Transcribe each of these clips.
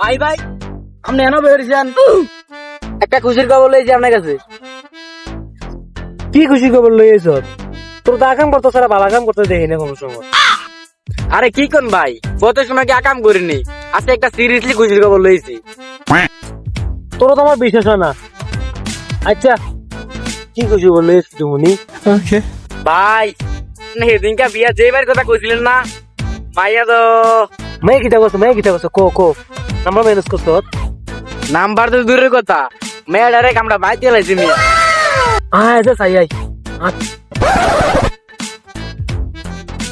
ভাই ভাই আপনি এনে বেরিয়েছেন, একটা খুশির খবর লইছি আপনার কাছে। কি খুশি খবর লইয়েছ? তোর তো আকাম করতো সারা ভালো কাম করতে দেখি না কোনো সময়। আরে কি কোন ভাই, কত সময় কি আকাম করিনি, আজকে একটা সিরিয়াসলি খুশির খবর লইছি। তোর তো আমার বিশ্বাস হয় না। আচ্ছা কি খুশি খবর লইয়েছ তুমি? ভাই সেদিনকা বিয়া যেবার কথা কইছিলেন না, মাইয়া তো মেয়ে কিতা করছো কো আমরা ম্যানেজ করছো। নাম্বার তো দূরের কথা, মেয়ে ডাইরেক্ট আমরা বাইতে লাইছি মিয়া। আয় যা সাই আই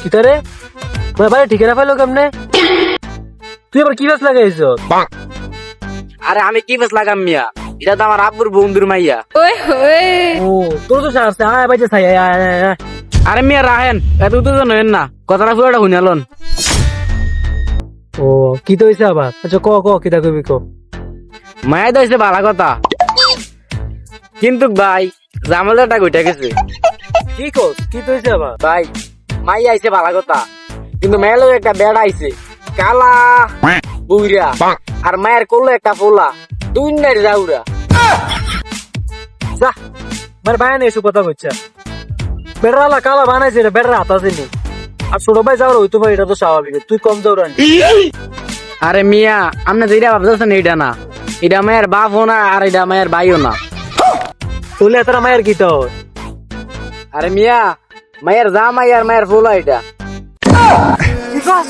কিতা রে তোর ভাই ঠিকানা পাইলো কেমনে? তুই আবার কি বাস লাগাইছ? আরে আমি কি বেশ লাগাম মিয়া, এটা তো আমার আব্বুর বন্ধুর মাইয়া। ও তোর তো সাহস আছে। আয় ভাই যা সাই আয়। আরে মিয়া রাহেন, এত উত্তেজন হইন না, কথাটা পুরোটা শুনালন। ও কি তো হইছে আবার? আচ্ছা ক কিতা কইবি ক। মায়া তো হইছে ভালো কথা, কিন্তু ভাই জামালাটা কইটা গেছে। কি কস কি তো হইছে আবার? ভাই মাইয়া আইছে ভালো কথা, কিন্তু মায়ের লোক একটা বেড়া আইছে কালা বুইরা, আর মায়ের করলো একটা পোলা দুই নাইট যাউরা। যা মানে বায়ানে এসে কথা কইছা। বেড়ালা কালা বানাইছে রে, বেড়া হাত আসেনি। আর ছোট ভাই যাওয়ার হইতো ভাই, এটা তো স্বাভাবিক। তুই কম যাওরানি। আরে মিয়া আপনি যেটা ভাবতেছেন এইটা না, এটা মায়ের বাপও না আর এটা মায়ের ভাইও না। তুলে তোরা মায়ের কি তো? আরে মিয়া মায়ের জামাই আর মায়ের পোলা এটা। কি কস?